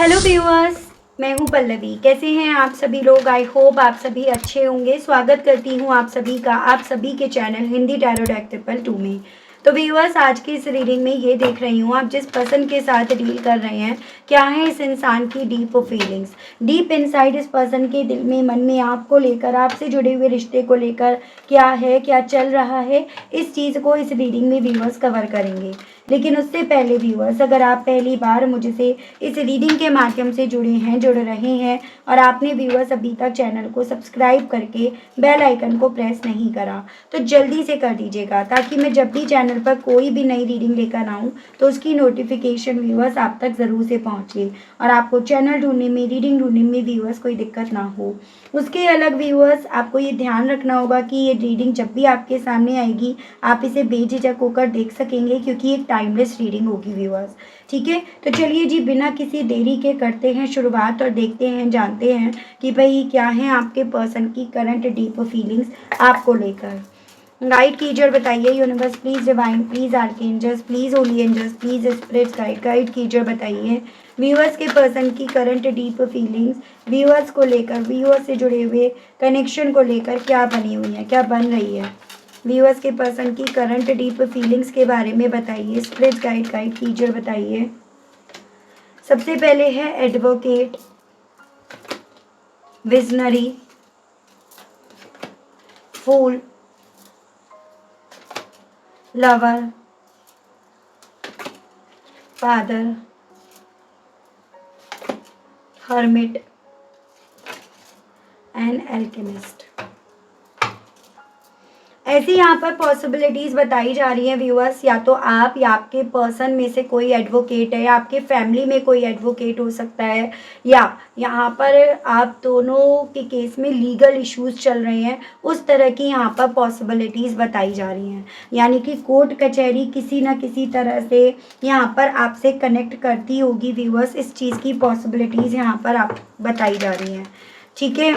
Hello viewers, मैं हूं पल्लवी। कैसे हैं आप सभी लोग? आई होप आप सभी अच्छे होंगे। स्वागत करती हूं आप सभी का आप सभी के चैनल हिंदी टैरो डेक 2 में। तो व्यूअर्स, आज की इस रीडिंग में ये देख रही हूँ आप जिस पर्सन के साथ डील कर रहे हैं, क्या है इस इंसान की डीप फीलिंग्स, डीप इनसाइड इस पर्सन के दिल में, मन में आपको लेकर, आपसे जुड़े हुए रिश्ते को लेकर क्या है, क्या चल रहा है, इस चीज़ को इस रीडिंग में व्यूअर्स कवर करेंगे। लेकिन उससे पहले व्यूअर्स, अगर आप पहली बार मुझसे इस रीडिंग के माध्यम से जुड़ रहे हैं और आपने व्यूअर्स अभी तक चैनल को सब्सक्राइब करके बेल आइकन को प्रेस नहीं करा तो जल्दी से कर दीजिएगा, ताकि मैं जब भी चैनल पर कोई भी नई रीडिंग लेकर आऊँ तो उसकी नोटिफिकेशन व्यूअर्स आप तक ज़रूर से पहुँचे और आपको चैनल ढूंढने में, रीडिंग ढूंढने में व्यूअर्स कोई दिक्कत ना हो। उसके अलग व्यूअर्स, आपको ये ध्यान रखना होगा कि ये रीडिंग जब भी आपके सामने आएगी आप इसे बेझिझक होकर देख सकेंगे, क्योंकि एक टाइमलेस रीडिंग होगी व्यूअर्स। ठीक है, तो चलिए जी, बिना किसी देरी के करते हैं शुरुआत और देखते हैं, जानते हैं कि भाई क्या है आपके पर्सन की करंट डीप फीलिंग्स आपको लेकर। गाइड कीजिए और बताइए universe, please divine, please archangels, please holy angels, please spirits guide कीजिए और बताइए व्यूअर्स के पर्सन की करंट डीप फीलिंग्स व्यूअर्स को लेकर, व्यूअर्स से जुड़े हुए कनेक्शन को लेकर क्या बनी हुई है, क्या बन रही है। व्यूअर्स के पर्सन की करंट डीप फीलिंग्स के बारे में बताइए, स्पिरिट्स गाइड कीजिए और बताइए। सबसे पहले है advocate, visionary, fool, lover, father, hermit and alchemist. ऐसी यहाँ पर पॉसिबिलिटीज़ बताई जा रही हैं व्यूअर्स, या तो आप या आपके पर्सन में से कोई एडवोकेट है, या आपके फैमिली में कोई एडवोकेट हो सकता है, या यहाँ पर आप दोनों के केस में लीगल इश्यूज चल रहे हैं। उस तरह की यहाँ पर पॉसिबिलिटीज़ बताई जा रही हैं, यानी कि कोर्ट कचहरी किसी न किसी तरह से यहाँ पर आपसे कनेक्ट करती होगी व्यूअर्स। इस चीज़ की पॉसिबिलिटीज़ यहाँ पर आप बताई जा रही हैं। ठीक है,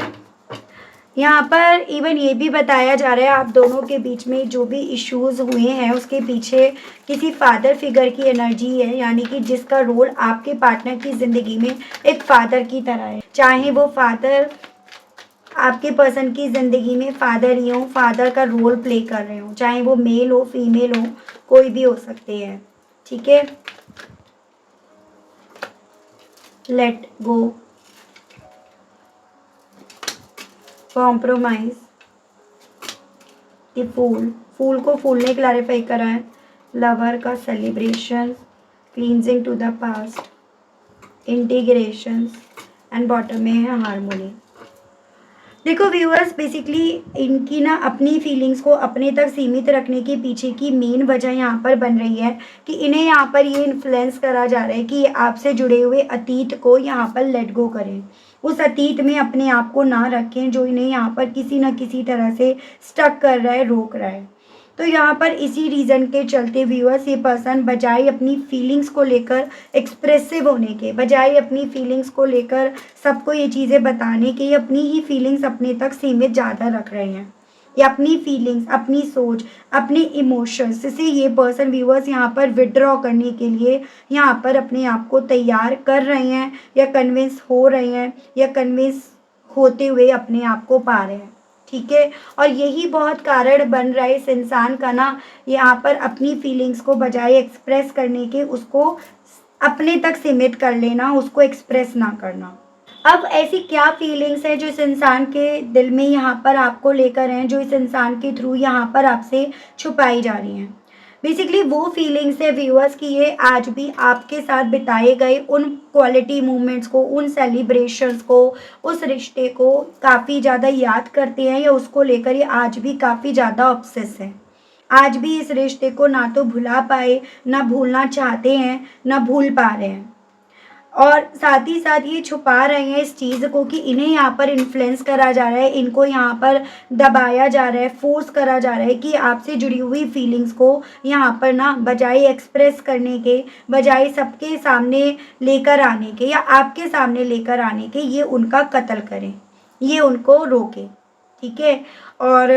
यहाँ पर इवन ये भी बताया जा रहा है आप दोनों के बीच में जो भी इश्यूज हुए हैं उसके पीछे किसी फादर फिगर की एनर्जी है, यानी कि जिसका रोल आपके पार्टनर की ज़िंदगी में एक फादर की तरह है। चाहे वो फादर आपके पर्सन की ज़िंदगी में फादर ही हो, फादर का रोल प्ले कर रहे हो, चाहे वो मेल हो, फीमेल हो, कोई भी हो सकते हैं। ठीक है, लेट गो, कॉम्प्रोमाइज, ये फूल को फूल ने क्लैरिफाई करा है, लवर का celebration, cleansing to the past, integration and bottom में है हार्मोनी। देखो व्यूअर्स, बेसिकली इनकी ना अपनी फीलिंग्स को अपने तक सीमित रखने के पीछे की मेन वजह यहाँ पर बन रही है कि इन्हें यहाँ पर ये इन्फ्लुएंस करा जा रहा है कि आपसे जुड़े हुए अतीत को यहाँ पर लेट गो करें, उस अतीत में अपने आप को ना रखें जो इन्हें यहाँ पर किसी न किसी तरह से स्टक कर रहा है, रोक रहा है। तो यहाँ पर इसी रीज़न के चलते व्यूअर्स, ये पर्सन बजाय अपनी फीलिंग्स को लेकर एक्सप्रेसिव होने के, बजाय अपनी फीलिंग्स को लेकर सबको ये चीज़ें बताने के, अपनी ही फीलिंग्स अपने तक सीमित ज़्यादा रख रहे हैं, या अपनी फीलिंग्स, अपनी सोच, अपने इमोशंस से ये पर्सन व्यूअर्स यहाँ पर विड्रॉ करने के लिए यहाँ पर अपने आप को तैयार कर रहे हैं, या कन्विंस हो रहे हैं, या कन्विंस होते हुए अपने आप को पा रहे हैं। ठीक है, और यही बहुत कारण बन रहा है इस इंसान का ना, यहाँ पर अपनी फीलिंग्स को बजाय एक्सप्रेस करने के उसको अपने तक सीमित कर लेना, उसको एक्सप्रेस ना करना। अब ऐसी क्या फीलिंग्स है जो इस इंसान के दिल में यहाँ पर आपको लेकर हैं, जो इस इंसान के थ्रू यहाँ पर आपसे छुपाई जा रही हैं। बेसिकली वो फीलिंग्स है व्यूअर्स कि ये आज भी आपके साथ बिताए गए उन क्वालिटी मोमेंट्स को, उन सेलिब्रेशंस को, उस रिश्ते को काफ़ी ज़्यादा याद करते हैं, या उसको लेकर ये आज भी काफ़ी ज़्यादा ऑब्सेस हैं। आज भी इस रिश्ते को ना तो भुला पाए, ना भूलना चाहते हैं, ना भूल पा रहे हैं, और साथ ही साथ ये छुपा रहे हैं इस चीज़ को कि इन्हें यहाँ पर इन्फ्लुएंस करा जा रहा है, इनको यहाँ पर दबाया जा रहा है, फोर्स करा जा रहा है कि आपसे जुड़ी हुई फीलिंग्स को यहाँ पर ना बजाय एक्सप्रेस करने के, बजाय सबके सामने लेकर आने के, या आपके सामने लेकर आने के, ये उनका कत्ल करें, ये उनको रोके। ठीक है, और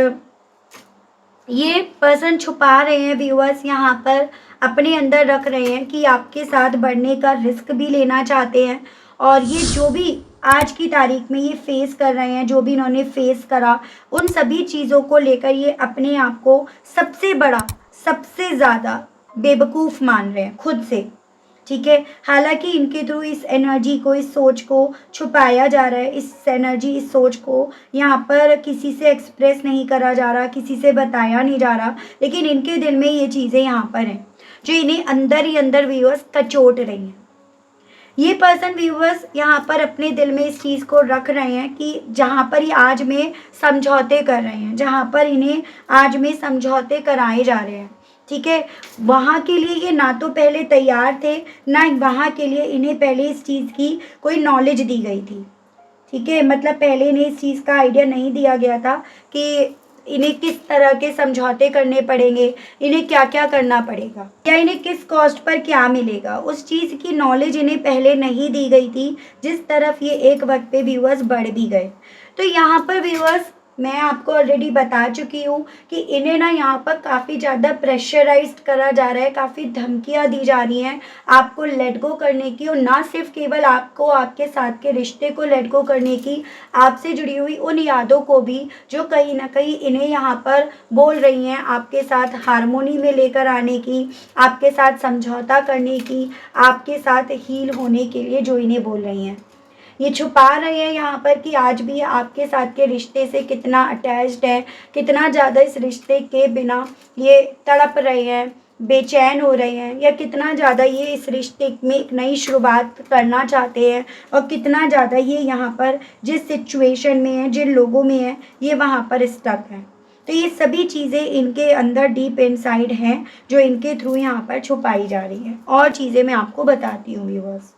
ये पर्सन छुपा रहे हैं व्यूअर्स, यहाँ पर अपने अंदर रख रहे हैं कि आपके साथ बढ़ने का रिस्क भी लेना चाहते हैं, और ये जो भी आज की तारीख में ये फेस कर रहे हैं, जो भी इन्होंने फेस करा, उन सभी चीज़ों को लेकर ये अपने आप को सबसे बड़ा, सबसे ज़्यादा बेवकूफ़ मान रहे हैं खुद से। ठीक है, हालांकि इनके थ्रू इस एनर्जी को, इस सोच को छुपाया जा रहा है, इस एनर्जी, इस सोच को यहाँ पर किसी से एक्सप्रेस नहीं करा जा रहा, किसी से बताया नहीं जा रहा, लेकिन इनके दिल में ये चीज़ें यहाँ पर हैं जो इन्हें अंदर ही अंदर व्यूअर्स कचोट रही हैं। ये पर्सन व्यूअर्स यहाँ पर अपने दिल में इस चीज़ को रख रहे हैं कि जहाँ पर ये आज में समझौते कर रहे हैं, जहाँ पर इन्हें आज में समझौते कराए जा रहे हैं, ठीक है, वहाँ के लिए ये ना तो पहले तैयार थे, ना वहाँ के लिए इन्हें पहले इस चीज़ की कोई नॉलेज दी गई थी। ठीक है, मतलब पहले इन्हें इस चीज़ का आइडिया नहीं दिया गया था कि इन्हें किस तरह के समझौते करने पड़ेंगे, इन्हें क्या क्या करना पड़ेगा, या इन्हें किस कॉस्ट पर क्या मिलेगा, उस चीज़ की नॉलेज इन्हें पहले नहीं दी गई थी, जिस तरफ ये एक वक्त पे व्यूअर्स बढ़ भी गए। तो यहाँ पर व्यूअर्स मैं आपको ऑलरेडी बता चुकी हूँ कि इन्हें ना यहाँ पर काफ़ी ज़्यादा प्रेशराइज्ड करा जा रहा है, काफ़ी धमकियाँ दी जा रही हैं आपको लेट गो करने की, और ना सिर्फ केवल आपको आपके साथ के रिश्ते को लेट गो करने की, आपसे जुड़ी हुई उन यादों को भी जो कहीं ना कहीं इन्हें यहाँ पर बोल रही हैं आपके साथ हारमोनी में लेकर आने की, आपके साथ समझौता करने की, आपके साथ हील होने के लिए जो इन्हें बोल रही हैं। ये छुपा रहे हैं यहाँ पर कि आज भी आपके साथ के रिश्ते से कितना अटैच्ड है, कितना ज़्यादा इस रिश्ते के बिना ये तड़प रहे हैं, बेचैन हो रहे हैं, या कितना ज़्यादा ये इस रिश्ते में एक नई शुरुआत करना चाहते हैं, और कितना ज़्यादा ये यहाँ पर जिस सिचुएशन में है, जिन लोगों में है, ये वहाँ पर स्टक है। तो ये सभी चीज़ें इनके अंदर डीप इनसाइड हैं जो इनके थ्रू यहाँ पर छुपाई जा रही है, और चीज़ें मैं आपको बताती हूँ व्यूअर्स।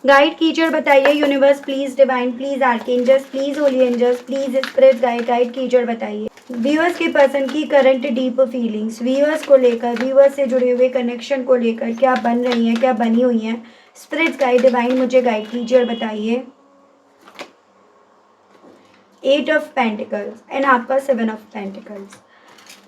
गाइड कीचड़ बताइए universe please, divine please, archangels please, holy angels please, spirit guide कीचड़ बताइए व्यूअर्स के पर्सन की करंट डीप फीलिंग्स, व्यूअर्स को लेकर, व्यूअर्स से जुड़े हुए कनेक्शन को लेकर क्या बन रही हैं, क्या बनी हुई हैं। स्पिरिट गाइड डिवाइन मुझे गाइड कीचड़ बताइए। 8 ऑफ पेंटिकल्स एंड आपका 7 ऑफ पेंटिकल्स।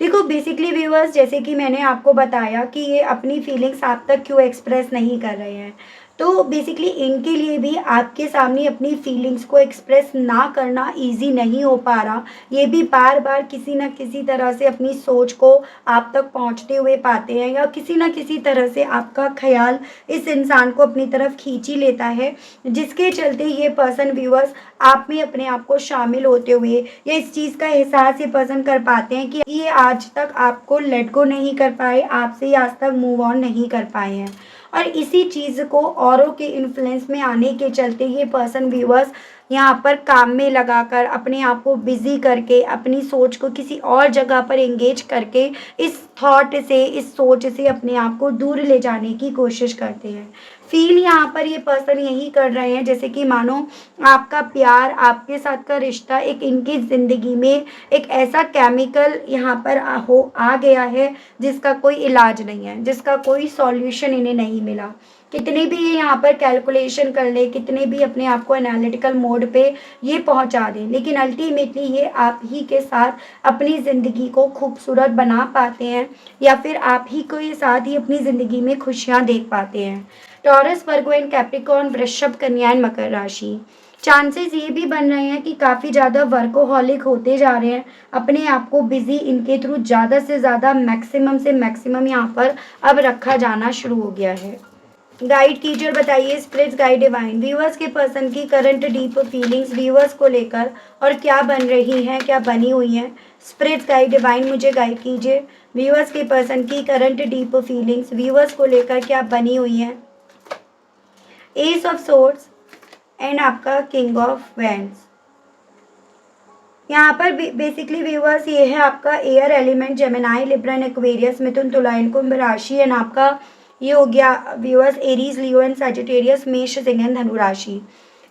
देखो बेसिकली व्यूअर्स, जैसे कि मैंने आपको बताया कि ये अपनी फीलिंग्स आप तक क्यों एक्सप्रेस नहीं कर रहे हैं, तो बेसिकली इनके लिए भी आपके सामने अपनी फीलिंग्स को एक्सप्रेस ना करना इजी नहीं हो पा रहा। ये भी बार बार किसी न किसी तरह से अपनी सोच को आप तक पहुंचते हुए पाते हैं, या किसी न किसी तरह से आपका ख्याल इस इंसान को अपनी तरफ खींच ही लेता है, जिसके चलते ये पर्सन व्यूअर्स आप में अपने आप को शामिल होते हुए, या इस चीज़ का एहसास ये पर्सन कर पाते हैं कि ये आज तक आपको लेट गो नहीं कर पाए, आपसे आज तक मूव ऑन नहीं कर पाए हैं, और इसी चीज़ को औरों के इन्फ्लुएंस में आने के चलते ये पर्सन व्यूअर्स यहाँ पर काम में लगाकर, अपने आप को बिजी करके, अपनी सोच को किसी और जगह पर एंगेज करके इस थॉट से, इस सोच से अपने आप को दूर ले जाने की कोशिश करते हैं। फील यहाँ पर ये पर्सन यही कर रहे हैं जैसे कि मानो आपका प्यार, आपके साथ का रिश्ता एक इनकी ज़िंदगी में एक ऐसा केमिकल यहाँ पर आ गया है जिसका कोई इलाज नहीं है, जिसका कोई सॉल्यूशन इन्हें नहीं मिला। कितने भी ये यहाँ पर कैलकुलेशन कर ले, कितने भी अपने आप को एनालिटिकल मोड पे ये पहुँचा दें, लेकिन अल्टीमेटली ये आप ही के साथ अपनी ज़िंदगी को खूबसूरत बना पाते हैं, या फिर आप ही के साथ ही अपनी ज़िंदगी में खुशियाँ देख पाते हैं। टॉरस, वर्गो एंड कैप्रिकॉर्न, वृषभ, कन्या एंड मकर राशि। चांसेस ये भी बन रहे हैं कि काफ़ी ज़्यादा वर्कोहॉलिक होते जा रहे हैं, अपने आप को बिजी इनके थ्रू ज़्यादा से ज़्यादा मैक्सिमम से मैक्सिमम यहाँ पर अब रखा जाना शुरू हो गया है। गाइड कीचड़ बताइए स्पिरिट गाइड डिवाइन, व्यूअर्स के पर्सन की करंट डीप फीलिंग्स व्यूअर्स को लेकर और क्या बन रही हैं, क्या बनी हुई हैं। स्पिरिट गाइड डिवाइन मुझे गाइड कीजिए व्यूअर्स के पर्सन की करंट डीप फीलिंग्स व्यूअर्स को लेकर क्या बनी हुई हैं। एस ऑफ सोर्ड्स एंड आपका किंग ऑफ वैंड्स। यहाँ पर बेसिकली व्यूअर्स ये है आपका air element, Gemini, Libra and Aquarius, मिथुन, तुला एंड कुंभ राशि, एंड आपका ये हो गया viewers Aries, Leo and Sagittarius, मेष, सिंह एंड धनु राशि।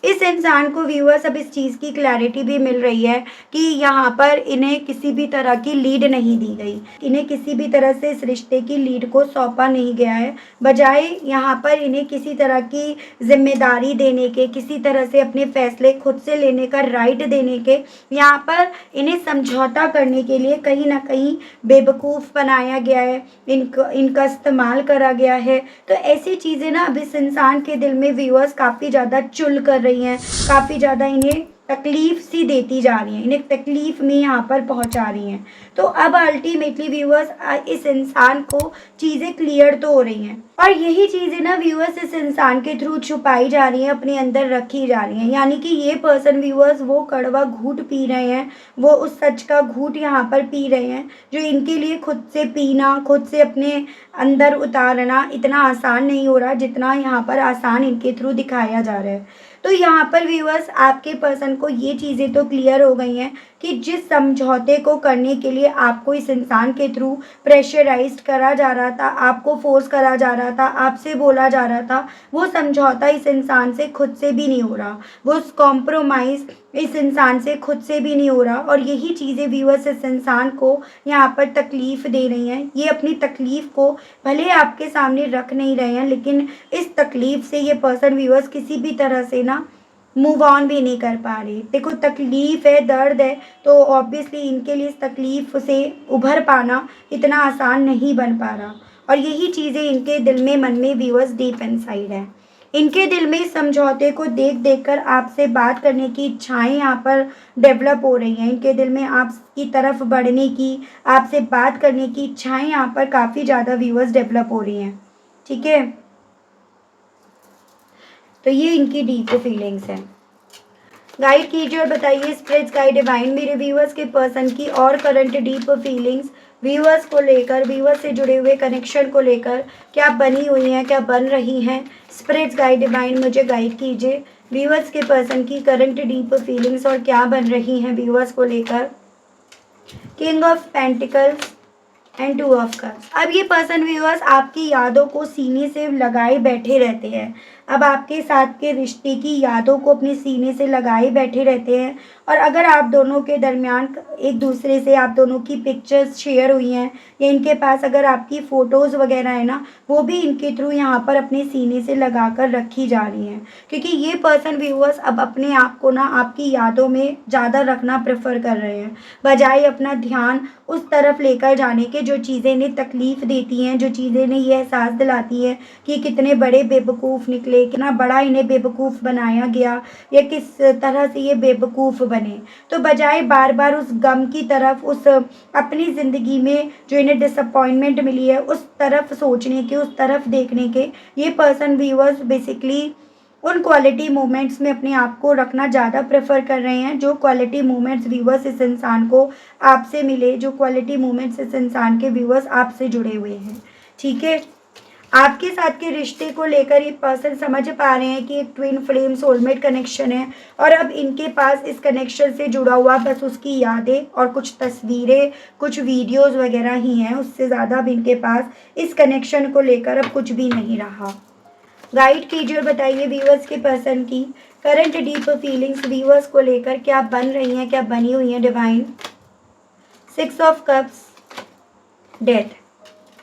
इस इंसान को व्यूअर्स अब इस चीज़ की क्लैरिटी भी मिल रही है कि यहाँ पर इन्हें किसी भी तरह की लीड नहीं दी गई, इन्हें किसी भी तरह से इस रिश्ते की लीड को सौंपा नहीं गया है। बजाय यहाँ पर इन्हें किसी तरह की ज़िम्मेदारी देने के, किसी तरह से अपने फैसले खुद से लेने का राइट देने के, यहाँ पर इन्हें समझौता करने के लिए कहीं न कहीं बेवकूफ़ बनाया गया है, इनका इस्तेमाल करा गया है। तो ऐसी चीज़ें ना अब इस इंसान के दिल में व्यूअर्स काफ़ी ज़्यादा चुल कर रही हैं, काफ़ी ज़्यादा इन्हें तकलीफ़ सी देती जा रही हैं, इन्हें तकलीफ़ में यहाँ पर पहुँचा रही हैं। तो अब अल्टीमेटली व्यूअर्स इस इंसान को चीज़ें क्लियर तो हो रही हैं, और यही चीज़ें ना व्यूअर्स इस इंसान के थ्रू छुपाई जा रही हैं, अपने अंदर रखी जा रही हैं। यानी कि ये पर्सन व्यूअर्स वो कड़वा घूँट पी रहे हैं, वो उस सच का घूँट यहाँ पर पी रहे हैं जो इनके लिए खुद से पीना, खुद से अपने अंदर उतारना इतना आसान नहीं हो रहा जितना यहाँ पर आसान इनके थ्रू दिखाया जा रहा है। तो यहाँ पर व्यूअर्स आपके पर्सन को ये चीज़ें तो क्लियर हो गई हैं कि जिस समझौते को करने के लिए आपको इस इंसान के थ्रू प्रेशराइज्ड करा जा रहा था, आपको फोर्स करा जा रहा था, आपसे बोला जा रहा था, वो समझौता इस इंसान से खुद से भी नहीं हो रहा, वो कॉम्प्रोमाइज़ इस इंसान से खुद से भी नहीं हो रहा। और यही चीज़ें व्यूअर्स इस इंसान को यहाँ पर तकलीफ़ दे रही हैं। ये अपनी तकलीफ़ को भले आपके सामने रख नहीं रहे हैं, लेकिन इस तकलीफ़ से ये पर्सन व्यूअर्स किसी भी तरह से ना मूव ऑन भी नहीं कर पा रहे। देखो तकलीफ़ है, दर्द है, तो ऑब्वियसली इनके लिए इस तकलीफ़ से उभर पाना इतना आसान नहीं बन पा रहा, और यही चीज़ें इनके दिल में, मन में व्यूअर्स डीप इनसाइड है। इनके दिल में इस समझौते को देख देख कर आपसे बात करने की इच्छाएं यहाँ पर डेवलप हो रही हैं। इनके दिल में आपकी तरफ बढ़ने की, आपसे बात करने की इच्छाएं यहाँ पर काफ़ी ज़्यादा व्यूअर्स डेवलप हो रही हैं। ठीक है, तो ये इनकी डीप फीलिंग्स हैं। गाइड कीजिए और बताइए स्पिरिट्स गाइड डिवाइन मेरे व्यूअर्स के पर्सन की और करंट डीप फीलिंग्स व्यूअर्स को लेकर, व्यूअर्स से जुड़े हुए कनेक्शन को लेकर क्या बनी हुई हैं, क्या बन रही हैं। स्पिरिट्स गाइड डिवाइन मुझे गाइड कीजिए व्यूअर्स के पर्सन की करंट डीप फीलिंग्स और क्या बन रही हैं व्यूअर्स को लेकर। King of pentacles and 2 of cups. अब ये पर्सन व्यूअर्स आपकी यादों को सीने से लगाए बैठे रहते हैं। अब आपके साथ के रिश्ते की यादों को अपने सीने से लगाए बैठे रहते हैं, और अगर आप दोनों के दरमियान एक दूसरे से आप दोनों की पिक्चर्स शेयर हुई हैं, या इनके पास अगर आपकी फ़ोटोज़ वगैरह है ना, वो भी इनके थ्रू यहाँ पर अपने सीने से लगा कर रखी जा रही हैं। क्योंकि ये पर्सन व्यूअर्स अब अपने आप को ना आपकी यादों में ज़्यादा रखना प्रेफर कर रहे हैं, बजाय अपना ध्यान उस तरफ लेकर जाने के जो चीज़ें इन्हें तकलीफ़ देती हैं, जो चीज़ें इन्हें ये एहसास दिलाती हैं कि कितने बड़े बेवकूफ़ निकले, कितना बड़ा इन्हें बेवकूफ़ बनाया गया, या किस तरह से ये बेवकूफ़ बने। तो बजाय बार बार उस गम की तरफ, उस अपनी ज़िंदगी में जो इन्हें डिसअपॉइंटमेंट मिली है उस तरफ सोचने के, उस तरफ देखने के, ये पर्सन व्यूअर्स बेसिकली उन क्वालिटी मोमेंट्स में अपने आप को रखना ज़्यादा प्रेफर कर रहे हैं, जो क्वालिटी मोमेंट्स व्यूअर्स इस इंसान को आपसे मिले, जो क्वालिटी मोमेंट्स इस इंसान के व्यूअर्स आपसे जुड़े हुए हैं। ठीक है, आपके साथ के रिश्ते को लेकर ये पर्सन समझ पा रहे हैं कि एक ट्विन फ्लेम सोलमेट कनेक्शन है, और अब इनके पास इस कनेक्शन से जुड़ा हुआ बस उसकी यादें और कुछ तस्वीरें, कुछ वीडियोज़ वगैरह ही हैं। उससे ज़्यादा अब इनके पास इस कनेक्शन को लेकर अब कुछ भी नहीं रहा। गाइड कीजिए और बताइए व्यूअर्स के पर्सन की करंट डीप फीलिंग्स व्यूअर्स को लेकर क्या बन रही हैं, क्या बनी हुई हैं डिवाइन। 6 of cups, death.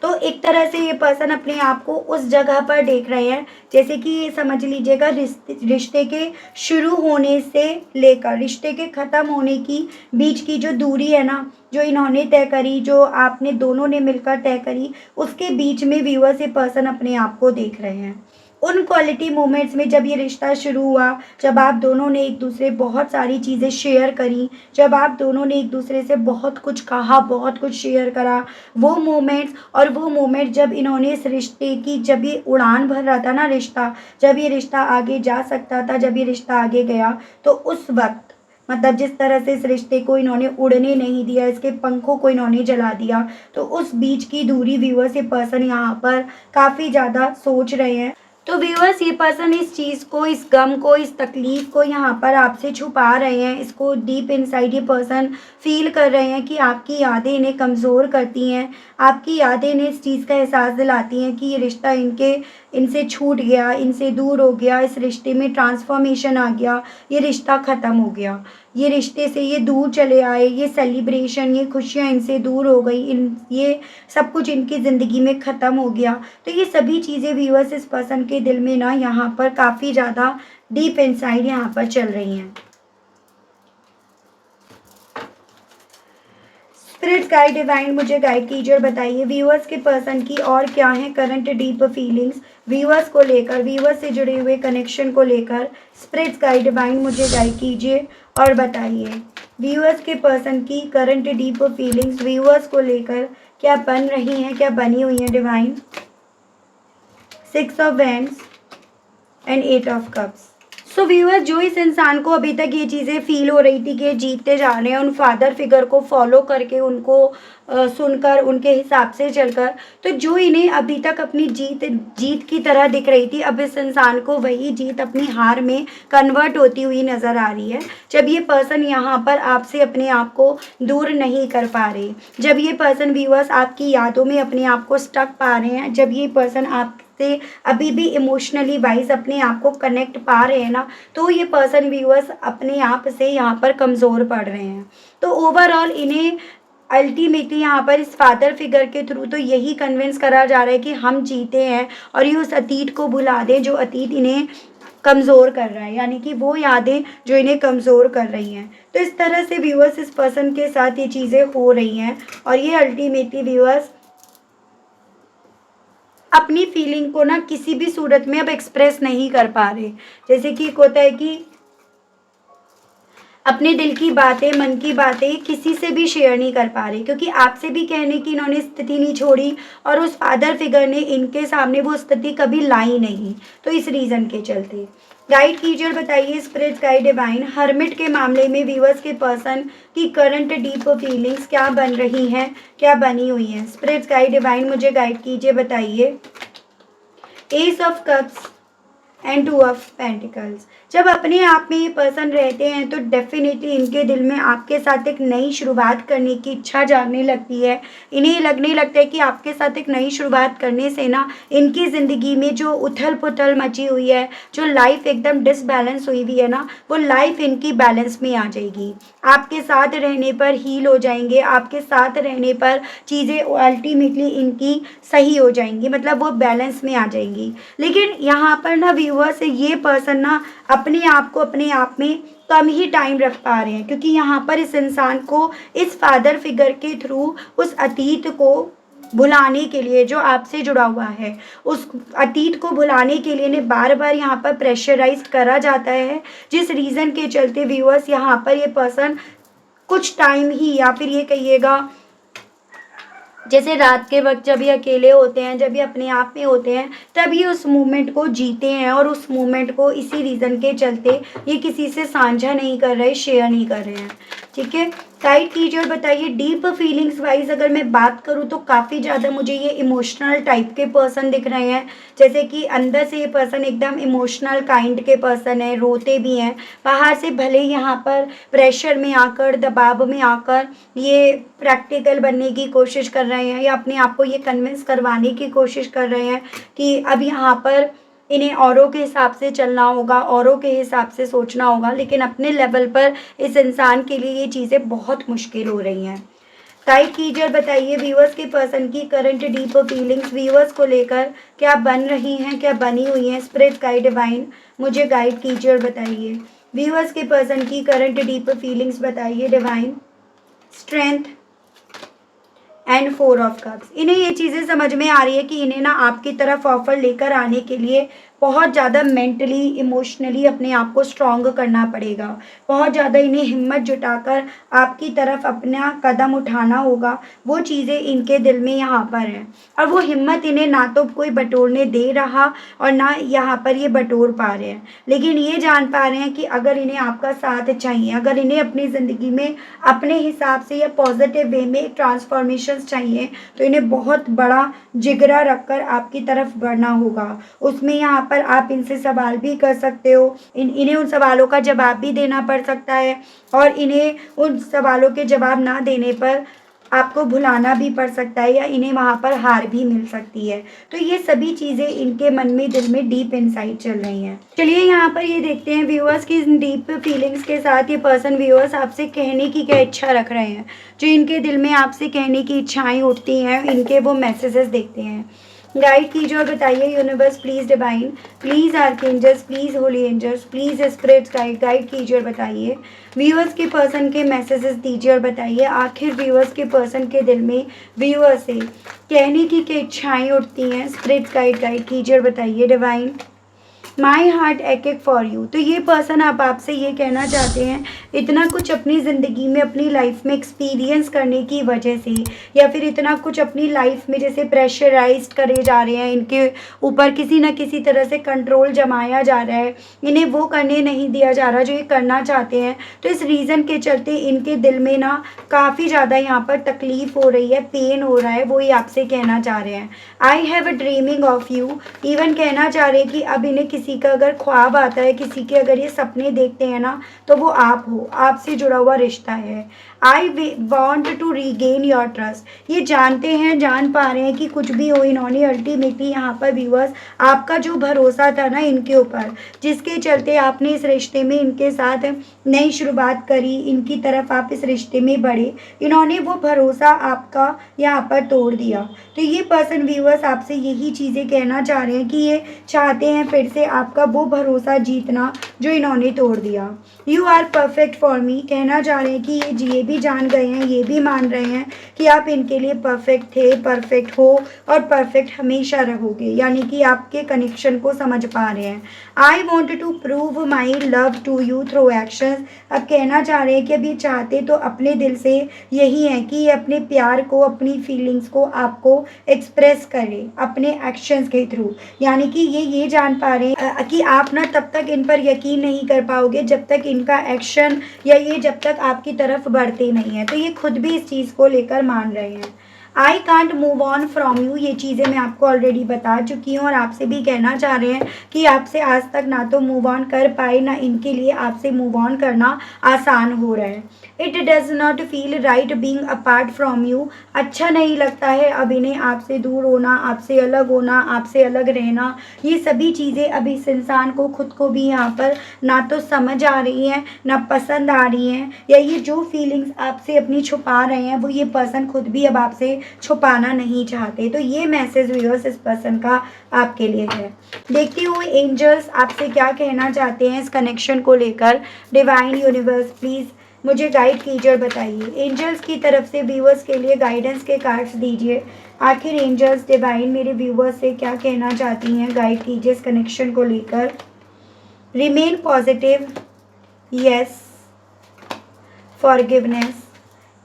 तो एक तरह से ये पर्सन अपने आप को उस जगह पर देख रहे हैं जैसे कि ये समझ लीजिएगा रिश्ते के शुरू होने से लेकर रिश्ते के ख़त्म होने की बीच की जो दूरी है ना, जो इन्होंने तय करी, जो आपने दोनों ने मिलकर तय करी, उसके बीच में व्यूअर्स ये पर्सन अपने आप को देख रहे हैं। उन क्वालिटी मोमेंट्स में जब ये रिश्ता शुरू हुआ, जब आप दोनों ने एक दूसरे बहुत सारी चीज़ें शेयर करी, जब आप दोनों ने एक दूसरे से बहुत कुछ कहा, बहुत कुछ शेयर करा, वो मोमेंट्स और वो मोमेंट जब इन्होंने इस रिश्ते की, जब ये उड़ान भर रहा था ना रिश्ता, जब ये रिश्ता आगे जा सकता था, जब ये रिश्ता आगे गया, तो उस वक्त मतलब जिस तरह से इस रिश्ते को इन्होंने उड़ने नहीं दिया, इसके पंखों को इन्होंने जला दिया, तो उस बीच की दूरी व्यूअर्स ये पर्सन यहाँ पर काफ़ी ज़्यादा सोच रहे हैं। तो व्यूअर्स ये पर्सन इस चीज़ को, इस गम को, इस तकलीफ़ को यहाँ पर आपसे छुपा रहे हैं। इसको डीप इनसाइड ये पर्सन फ़ील कर रहे हैं कि आपकी यादें इन्हें कमज़ोर करती हैं। आपकी यादें इन्हें इस चीज़ का एहसास दिलाती हैं कि ये रिश्ता इनसे छूट गया, इनसे दूर हो गया, इस रिश्ते में ट्रांसफॉर्मेशन आ गया, ये रिश्ता ख़त्म हो गया। ये रिश्ते से ये दूर चले आए, ये सेलिब्रेशन, ये खुशियाँ इनसे दूर हो गई, ये सब कुछ इनकी ज़िंदगी में ख़त्म हो गया। तो ये सभी चीज़ें व्यूअर्स इस पर्सन के दिल में ना यहाँ पर काफ़ी ज़्यादा डीप इनसाइड यहाँ पर चल रही हैं। स्पिरिट गाइड डिवाइन मुझे गाइड कीजिए और बताइए व्यूअर्स के पर्सन की और क्या है करंट डीप फीलिंग्स व्यूअर्स को लेकर, व्यूअर्स से जुड़े हुए कनेक्शन को लेकर। स्पिरिट गाइड डिवाइन मुझे गाइड कीजिए और बताइए व्यूअर्स के पर्सन की करंट डीप फीलिंग्स व्यूअर्स को लेकर क्या बन रही हैं, क्या बनी हुई हैं divine. 6 of wands and 8 of cups. So viewers, जो इस इंसान को अभी तक ये चीज़ें फील हो रही थी कि ये जीतते जा रहे हैं, उन फादर फिगर को फॉलो करके, उनको सुनकर, उनके हिसाब से चलकर, तो जो इन्हें अभी तक अपनी जीत की तरह दिख रही थी, अब इस इंसान को वही जीत अपनी हार में कन्वर्ट होती हुई नज़र आ रही है। जब ये पर्सन यहाँ पर आपसे अपने आप को दूर नहीं कर पा रहे, जब ये पर्सन व्यूअर्स आपकी यादों में अपने आप को स्टक पा रहे हैं, जब ये पर्सन आप से अभी भी इमोशनली वाइज अपने आप को कनेक्ट पा रहे हैं ना, तो ये पर्सन व्यूअर्स अपने आप से यहाँ पर कमज़ोर पड़ रहे हैं। तो ओवरऑल इन्हें अल्टीमेटली यहाँ पर इस फादर फिगर के थ्रू तो यही कन्विंस करा जा रहा है कि हम जीते हैं और ये उस अतीत को भुला दें जो अतीत इन्हें कमज़ोर कर रहा है, यानी कि वो यादें जो इन्हें कमज़ोर कर रही हैं। तो इस तरह से व्यूअर्स इस पर्सन के साथ ये चीज़ें हो रही हैं और ये अल्टीमेटली व्यूअर्स अपनी फीलिंग को ना किसी भी सूरत में अब एक्सप्रेस नहीं कर पा रहे। जैसे कि एक होता है कि अपने दिल की बातें, मन की बातें किसी से भी शेयर नहीं कर पा रहे, क्योंकि आपसे भी कहने की इन्होंने स्थिति नहीं छोड़ी और उस फादर फिगर ने इनके सामने वो स्थिति कभी लाई नहीं। तो इस रीज़न के चलते गाइड कीजिए और बताइए स्पिरिट गाइड डिवाइन, हर्मिट के मामले में व्यूअर्स के पर्सन की करंट डीप फीलिंग्स क्या बन रही हैं, क्या बनी हुई हैं। स्पिरिट गाइड डिवाइन मुझे गाइड कीजिए, बताइए। S of cups and 2 of pentacles. जब अपने आप में ये पर्सन रहते हैं तो डेफिनेटली इनके दिल में आपके साथ एक नई शुरुआत करने की इच्छा जागने लगती है। इन्हें लगने लगता है कि आपके साथ एक नई शुरुआत करने से ना इनकी ज़िंदगी में जो उथल पुथल मची हुई है, जो लाइफ एकदम डिसबैलेंस हुई हुई है ना, वो लाइफ इनकी बैलेंस में आ जाएगी। आपके साथ रहने पर हील हो जाएंगे, आपके साथ रहने पर चीज़ें अल्टीमेटली इनकी सही हो जाएंगी, मतलब वो बैलेंस में आ जाएंगी। लेकिन यहाँ पर ना व्यूअर्स ये पर्सन ना अपने आप को अपने आप में कम ही टाइम रख पा रहे हैं, क्योंकि यहाँ पर इस इंसान को इस फादर फिगर के थ्रू उस अतीत को भुलाने के लिए जो आपसे जुड़ा हुआ है, उस अतीत को भुलाने के लिए इन्हें बार बार यहाँ पर प्रेशराइज करा जाता है, जिस रीज़न के चलते व्यूअर्स यहाँ पर ये पर्सन कुछ टाइम ही, या फिर ये कहिएगा जैसे रात के वक्त जब ये अकेले होते हैं, जब ये अपने आप में होते हैं, तब ये उस मोमेंट को जीते हैं और उस मोमेंट को इसी रीज़न के चलते ये किसी से साझा नहीं कर रहे, शेयर नहीं कर रहे हैं। ठीक है, गाइड कीजिए और बताइए डीप फीलिंग्स वाइज अगर मैं बात करूँ तो काफ़ी ज़्यादा मुझे ये इमोशनल टाइप के पर्सन दिख रहे हैं। जैसे कि अंदर से ये पर्सन एकदम इमोशनल काइंड के पर्सन है, रोते भी हैं, बाहर से भले ही यहाँ पर प्रेशर में आकर, दबाव में आकर ये प्रैक्टिकल बनने की कोशिश कर रहे हैं या अपने आप को ये कन्विंस करवाने की कोशिश कर रहे हैं कि अब यहाँ पर इन्हें औरों के हिसाब से चलना होगा, औरों के हिसाब से सोचना होगा, लेकिन अपने लेवल पर इस इंसान के लिए ये चीज़ें बहुत मुश्किल हो रही हैं। गाइड कीजिए और बताइए व्यूअर्स के पर्सन की करंट डीप फीलिंग्स व्यूअर्स को लेकर क्या बन रही हैं, क्या बनी हुई हैं। स्पिरिट गाइड डिवाइन मुझे गाइड कीजिए और बताइए व्यूअर्स के पर्सन की करंट डीप फीलिंग्स बताइए divine. Strength and 4 of cups. इन्हें ये चीज़ें समझ में आ रही है कि इन्हें ना आपकी तरफ ऑफर लेकर आने के लिए बहुत ज़्यादा मेंटली, इमोशनली अपने आप को स्ट्रॉन्ग करना पड़ेगा। बहुत ज़्यादा इन्हें हिम्मत जुटाकर आपकी तरफ अपना कदम उठाना होगा। वो चीज़ें इनके दिल में यहाँ पर हैं और वो हिम्मत इन्हें ना तो कोई बटोरने दे रहा और ना यहाँ पर ये बटोर पा रहे हैं। लेकिन ये जान पा रहे हैं कि अगर इन्हें आपका साथ चाहिए, अगर इन्हें अपनी ज़िंदगी में अपने हिसाब से या पॉजिटिव वे में ट्रांसफॉर्मेशंस चाहिए, तो इन्हें बहुत बड़ा जिगरा रखकर आपकी तरफ बढ़ना होगा। उसमें यहाँ पर आप इनसे सवाल भी कर सकते हो, इन्हें उन सवालों का जवाब भी देना पड़ सकता है, और इन्हें उन सवालों के जवाब ना देने पर आपको भुलाना भी पड़ सकता है, या इन्हें वहाँ पर हार भी मिल सकती है। तो ये सभी चीज़ें इनके मन में, दिल में डीप इनसाइड चल रही हैं। चलिए यहाँ पर ये देखते हैं व्यूअर्स की इन डीप फीलिंग्स के साथ ये पर्सन व्यूअर्स आपसे कहने की क्या इच्छा रख रहे हैं। जो इनके दिल में आपसे कहने की इच्छाएं उठती हैं, इनके वो मैसेजेस देखते हैं। गाइड कीजिए और बताइए universe please divine, please archangels, please holy angels, please spirits guide कीजिए और बताइए। व्यूअर्स के पर्सन के मैसेजेस दीजिए और बताइए आखिर व्यूअर्स के पर्सन के दिल में व्यूअर्स से कहने की क्या इच्छाएं उठती हैं। स्पिरिट्स गाइड कीजिए और बताइए डिवाइन। माई हार्ट एक फॉर यू। तो ये पर्सन आप आपसे ये कहना चाहते हैं, इतना कुछ अपनी ज़िंदगी में, अपनी लाइफ में एक्सपीरियंस करने की वजह से, या फिर इतना कुछ अपनी लाइफ में जैसे प्रेशराइज्ड करे जा रहे हैं, इनके ऊपर किसी न किसी तरह से कंट्रोल जमाया जा रहा है, इन्हें वो करने नहीं दिया जा रहा जो ये करना चाहते हैं। तो इस रीज़न के चलते इनके दिल में ना काफ़ी ज़्यादा यहाँ पर तकलीफ़ हो रही है, पेन हो रहा है, वो ये आपसे कहना चाह रहे हैं। I have a dreaming of you. Even कहना चाह रहे हैं कि अब इन्हें किसी का अगर ख्वाब आता है, किसी के अगर ये सपने देखते हैं ना, तो वो आप हो, आपसे जुड़ा हुआ रिश्ता है। I want to regain your trust. ये जानते हैं, जान पा रहे हैं कि कुछ भी हो, इन्होंने अल्टीमेटली यहाँ पर व्यूअर्स आपका जो भरोसा था ना इनके ऊपर, जिसके चलते आपने इस रिश्ते में इनके साथ नई शुरुआत करी, इनकी तरफ आप इस रिश्ते में बढ़े, इन्होंने वो भरोसा आपका यहाँ पर तोड़ दिया। तो ये पर्सन व्यूअर्स आपसे यही चीज़ें कहना चाह रहे हैं कि ये चाहते हैं फिर से आपका वो भरोसा जीतना जो इन्होंने तोड़ दिया। You are perfect for me. कहना चाह रहे हैं कि ये भी जान गए हैं, ये भी मान रहे हैं कि आप इनके लिए परफेक्ट थे, परफेक्ट हो और परफेक्ट हमेशा रहोगे, यानी कि आपके कनेक्शन को समझ पा रहे हैं। I want to prove my love to you through actions. अब कहना चाह रहे हैं कि अब ये चाहते तो अपने दिल से यही है कि ये अपने प्यार को, अपनी फीलिंग्स को आपको एक्सप्रेस करें अपने एक्शंस के थ्रू, यानी कि ये जान पा रहे हैं कि आप ना तब तक इन पर यकीन नहीं कर पाओगे जब तक इनका एक्शन या ये जब तक आपकी तरफ बढ़ते नहीं है। तो ये खुद भी इस चीज़ को लेकर मान रहे हैं। I can't move on from you. ये चीज़ें मैं आपको ऑलरेडी बता चुकी हूँ, और आपसे भी कहना चाह रहे हैं कि आपसे आज तक ना तो मूव ऑन कर पाए, ना इनके लिए आपसे मूव ऑन करना आसान हो रहा है। It does not feel right being apart from you. अच्छा नहीं लगता है अब इन्हें आपसे दूर होना, आपसे अलग होना, आपसे अलग रहना। ये सभी चीज़ें अब इस इंसान को, खुद को भी यहाँ पर ना तो समझ आ रही हैं, ना पसंद आ रही हैं, या ये जो फीलिंग्स आपसे अपनी छुपा रहे हैं वो ये पर्सन खुद भी अब आपसे छुपाना नहीं चाहते। तो ये मैसेज व्यूअर्स इस पर्सन का आपके लिए है। देखती हूँ एंजल्स आपसे क्या कहना चाहते हैं इस कनेक्शन को लेकर। डिवाइन यूनिवर्स प्लीज़ मुझे गाइड कीजिए और बताइए। एंजल्स की तरफ से व्यूअर्स के लिए गाइडेंस के कार्ड्स दीजिए। आखिर एंजल्स डिवाइन मेरे व्यूअर्स से क्या कहना चाहती हैं, गाइड कीजिए इस कनेक्शन को लेकर। Remain positive, yes, forgiveness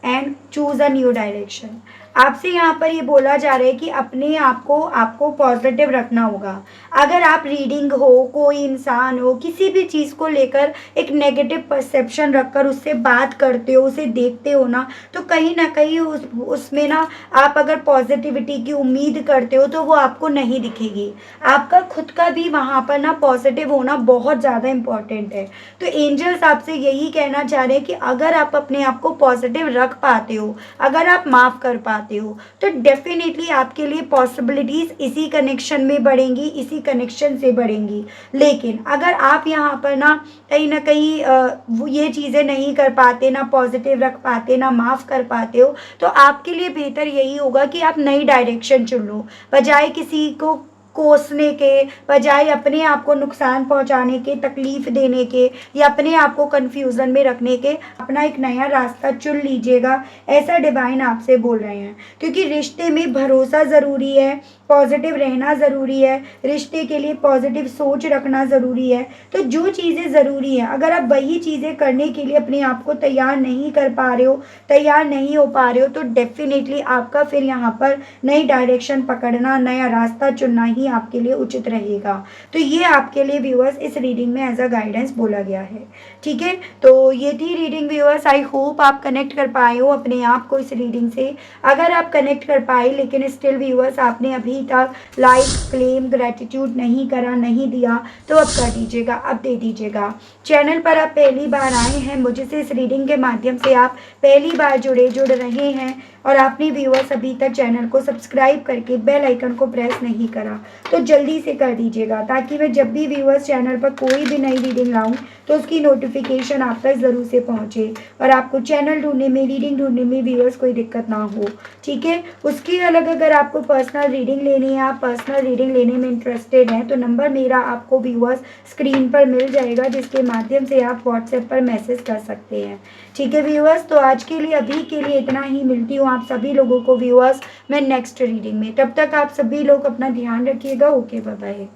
and choose a new direction. आपसे यहाँ पर ये बोला जा रहा है कि अपने आप को आपको पॉजिटिव रखना होगा। अगर आप रीडिंग हो, कोई इंसान हो, किसी भी चीज़ को लेकर एक नेगेटिव परसेप्शन रखकर उससे बात करते हो, उसे देखते हो ना, तो कहीं ना कहीं उसमें ना आप अगर पॉजिटिविटी की उम्मीद करते हो तो वो आपको नहीं दिखेगी। आपका खुद का भी वहाँ पर ना पॉजिटिव होना बहुत ज़्यादा इम्पॉर्टेंट है। तो एंजल्स आपसे यही कहना चाह रहे हैं कि अगर आप अपने आप को पॉजिटिव रख पाते हो, अगर आप माफ़ कर पाते हो, तो डेफिनेटली आपके लिए पॉसिबिलिटीज़ इसी कनेक्शन में बढ़ेंगी, इसी कनेक्शन से बढ़ेंगी। लेकिन अगर आप यहाँ पर ना कहीं वो ये चीज़ें नहीं कर पाते, ना पॉजिटिव रख पाते, ना माफ़ कर पाते हो, तो आपके लिए बेहतर यही होगा कि आप नई डायरेक्शन चुन लो। बजाय किसी को कोसने के, बजाय अपने आप को नुकसान पहुंचाने के, तकलीफ़ देने के, या अपने आप को कन्फ्यूज़न में रखने के, अपना एक नया रास्ता चुन लीजिएगा, ऐसा डिवाइन आपसे बोल रहे हैं। क्योंकि रिश्ते में भरोसा ज़रूरी है, पॉजिटिव रहना ज़रूरी है, रिश्ते के लिए पॉजिटिव सोच रखना ज़रूरी है। तो जो चीज़ें ज़रूरी हैं, अगर आप वही चीज़ें करने के लिए अपने आप को तैयार नहीं कर पा रहे हो, तैयार नहीं हो पा रहे हो, तो डेफिनेटली आपका फिर यहाँ पर नई डायरेक्शन पकड़ना, नया रास्ता चुनना ही आपके लिए उचित रहेगा। तो ये आपके लिए व्यूअर्स इस रीडिंग में एज अ गाइडेंस बोला गया है। ठीक है, तो ये थी रीडिंग व्यूअर्स। आई होप आप कनेक्ट कर पाए हो अपने आप को इस रीडिंग से। अगर आप कनेक्ट कर पाए लेकिन स्टिल व्यूअर्स आपने अभी अभी तक लाइक, क्लेम, ग्रेटिट्यूड नहीं करा, नहीं दिया, तो अब कर दीजिएगा, अब दे दीजिएगा। चैनल पर आप पहली बार आए हैं, मुझसे इस रीडिंग के माध्यम से आप पहली बार जुड़ रहे हैं और आपने व्यूअर्स अभी तक चैनल को सब्सक्राइब करके बेल आइकन को प्रेस नहीं करा, तो जल्दी से कर दीजिएगा, ताकि मैं जब भी व्यूअर्स चैनल पर कोई भी नई रीडिंग लाऊं तो उसकी नोटिफिकेशन आप तक ज़रूर से पहुंचे और आपको चैनल ढूंढने में, रीडिंग ढूंढने में व्यूअर्स कोई दिक्कत ना हो। ठीक है, उसके अलग अगर आपको पर्सनल रीडिंग लेनी है, आप पर्सनल रीडिंग लेने में इंटरेस्टेड हैं, तो नंबर मेरा आपको व्यूअर्स स्क्रीन पर मिल जाएगा, जिसके माध्यम से आप व्हाट्सएप पर मैसेज कर सकते हैं। ठीक है व्यूअर्स, तो आज के लिए, अभी के लिए इतना ही। मिलती हूँ आप सभी लोगों को व्यूअर्स मैं नेक्स्ट रीडिंग में। तब तक आप सभी लोग अपना ध्यान रखिएगा। Okay, bye bye.